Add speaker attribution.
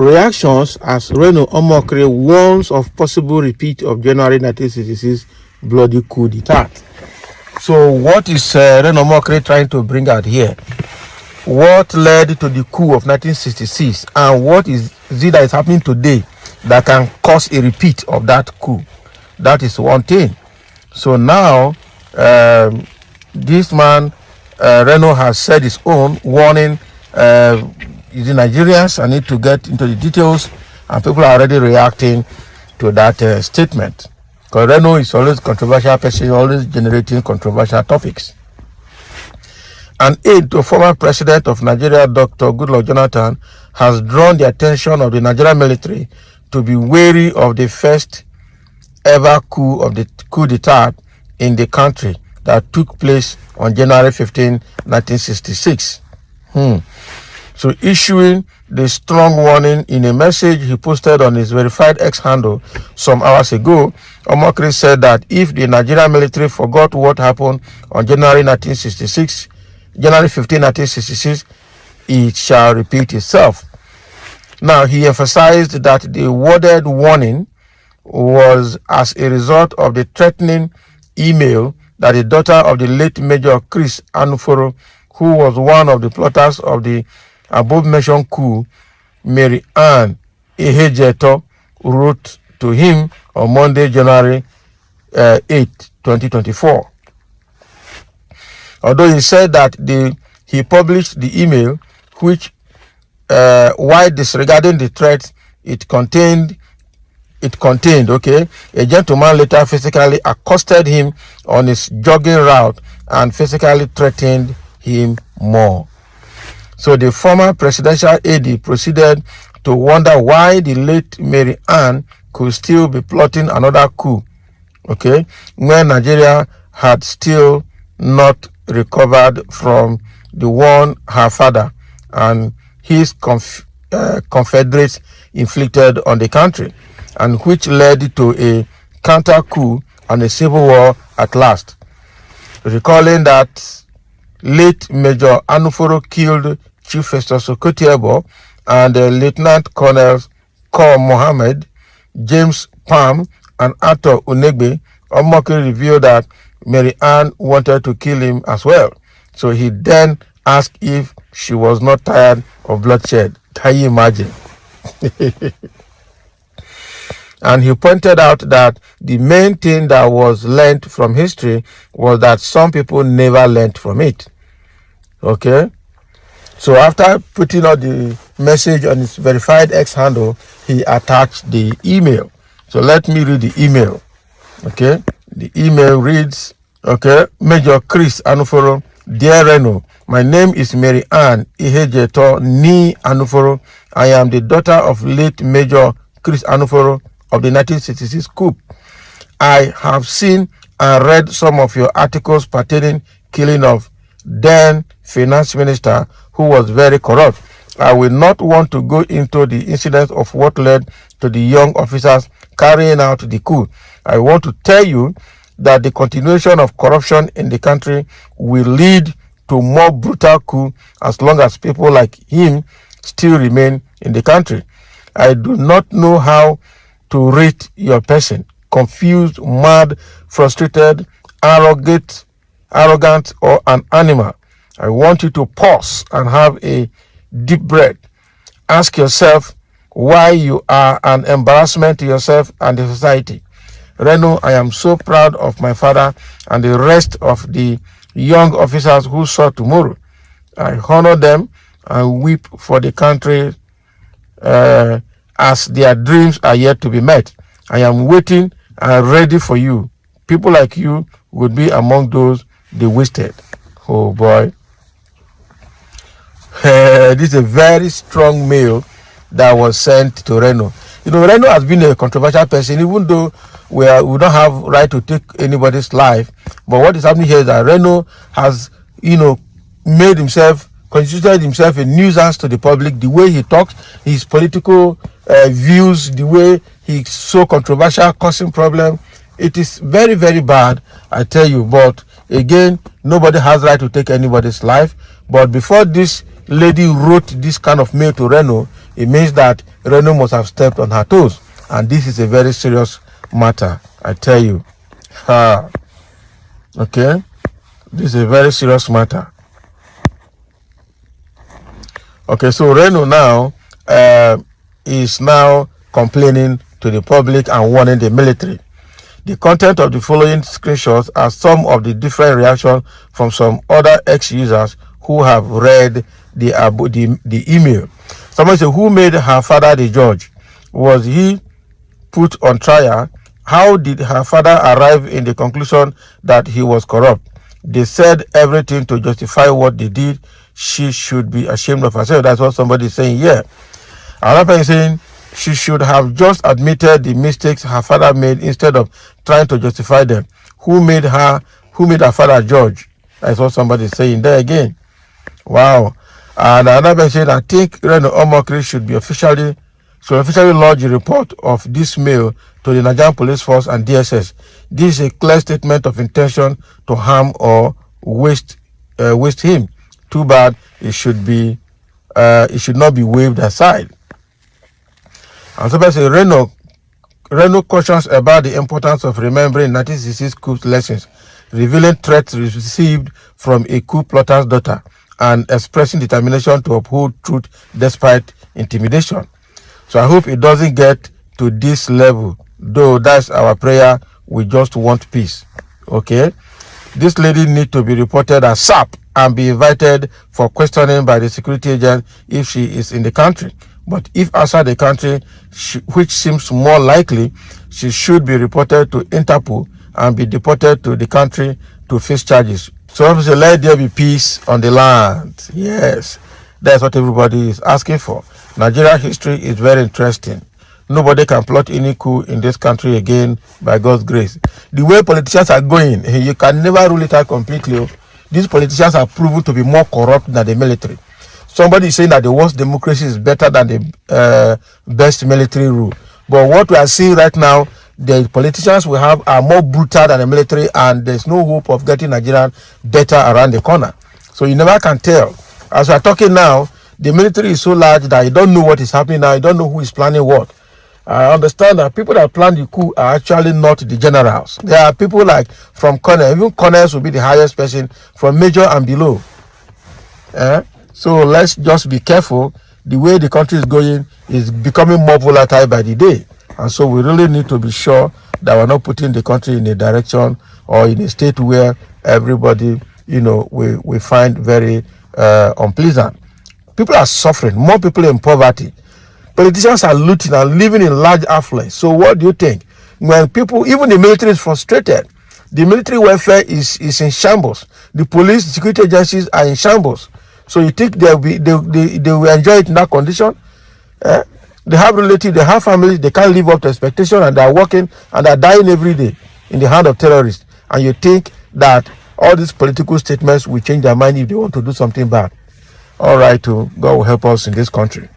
Speaker 1: reactions as Reno Omokri warns of possible repeat of January 1966 bloody coup d'etat. So what is Reno Omokri trying to bring out here? What led to the coup of 1966, and what is it that is happening today that can cause a repeat of that coup? That is one thing. So now, this man, Reno, has said his own, warning the Nigerians. I need to get into the details, and people are already reacting to that statement. Because Reno is always controversial person, always generating controversial topics. An aide to former president of Nigeria, Dr. Goodluck Jonathan, has drawn the attention of the Nigerian military to be wary of the first ever coup d'etat in the country that took place on January 15, 1966. So issuing the strong warning in a message he posted on his verified X handle some hours ago, Omokri said that if the Nigerian military forgot what happened on January 15, 1966, it shall repeat itself. Now, he emphasized that the worded warning was as a result of the threatening email that the daughter of the late Major Chris Anuforo, who was one of the plotters of the above-mentioned coup, Mary Ann Ehejeto, wrote to him on Monday, January 8, 2024. Although he said that he published the email, which, while disregarding the threat it contained, a gentleman later physically accosted him on his jogging route and physically threatened him more. So the former presidential aide proceeded to wonder why the late Mary Ann could still be plotting another coup, when Nigeria had still not recovered from the one her father and his confederates inflicted on the country, and which led to a counter coup and a civil war at last. Recalling that late Major Anuforo killed Chief Festus Okotiebo and Lieutenant Colonel Kor Mohammed, James Palm, and Arthur Unegbe, Omokri revealed that Mary Ann wanted to kill him as well. So he then asked if she was not tired of bloodshed. Can you imagine? And he pointed out that the main thing that was learned from history was that some people never learned from it. So after putting out the message on his verified X handle, he attached the email. So let me read the email. The email reads, Major Chris Anuforo, Dear Reno, my name is Mary Ann Ihejeto Ni Anuforo. I am the daughter of late Major Chris Anuforo of the 1966 coup. I have seen and read some of your articles pertaining killing of then finance minister who was very corrupt. I will not want to go into the incidents of what led to the young officers carrying out the coup. I want to tell you that the continuation of corruption in the country will lead to more brutal coup as long as people like him still remain in the country. I do not know how to rate your person: confused, mad, frustrated, arrogant, or an animal. I want you to pause and have a deep breath. Ask yourself why you are an embarrassment to yourself and the society. Reno, I am so proud of my father and the rest of the young officers who saw tomorrow. I honor them and weep for the country as their dreams are yet to be met. I am waiting and ready for you. People like you would be among those they wasted. Oh boy. This is a very strong mail that was sent to Reno. Reno has been a controversial person, even though we don't have right to take anybody's life. But what is happening here is that Reno has, made himself, constituted himself a nuisance to the public. The way he talks, his political views, the way he's so controversial, causing problem. It is very, very bad, I tell you. But again, nobody has right to take anybody's life. But before this lady wrote this kind of mail to Reno, it means that Reno must have stepped on her toes. And this is a very serious matter, I tell you. Okay? This is a very serious matter. Okay, so Reno now is now complaining to the public and warning the military. The content of the following screenshots are some of the different reactions from some other ex-users who have read the email. Someone said, who made her father the judge? Was he put on trial? How did her father arrive in the conclusion that he was corrupt? They said everything to justify what they did. She should be ashamed of herself. That's what somebody is saying here. Another person is saying she should have just admitted the mistakes her father made instead of trying to justify them. Who made her father judge? That's what somebody is saying there again. Wow. And another person said, I think Reno Omokri should officially lodge a report of this mail to the Nigerian Police Force and DSS. This is a clear statement of intention to harm or waste him. Too bad it should not be waved aside. And so say Reno cautions about the importance of remembering 1966 coup lessons, revealing threats received from a coup plotter's daughter, and expressing determination to uphold truth despite intimidation. So I hope it doesn't get to this level, though that's our prayer. We just want peace. Okay? This lady needs to be reported as SAP and be invited for questioning by the security agent if she is in the country. But if outside the country, which seems more likely, she should be reported to Interpol and be deported to the country to face charges. So obviously, let there be peace on the land. Yes, that's what everybody is asking for. Nigeria history is very interesting. Nobody can plot any coup in this country again by God's grace. The way politicians are going, you can never rule it out completely. These politicians are proven to be more corrupt than the military. Somebody is saying that the worst democracy is better than the best military rule. But what we are seeing right now, the politicians we have are more brutal than the military, and there's no hope of getting Nigeria better around the corner. So you never can tell. As we are talking now, the military is so large that you don't know what is happening now. You don't know who is planning what. I understand that people that plan the coup are actually not the generals. There are people like from colonel, even colonels will be the highest person, from major and below. So let's just be careful. The way the country is going is becoming more volatile by the day. And so we really need to be sure that we're not putting the country in a direction or in a state where everybody, we find very unpleasant. People are suffering, more people in poverty. Politicians are looting and living in large affluence. So what do you think? When people, even the military is frustrated, the military welfare is in shambles. The police, the security agencies are in shambles. So you think they will enjoy it in that condition? They have relatives, they have families, they can't live up to expectation, and they are working and they are dying every day in the hand of terrorists. And you think that all these political statements will change their mind if they want to do something bad. All right, God will help us in this country.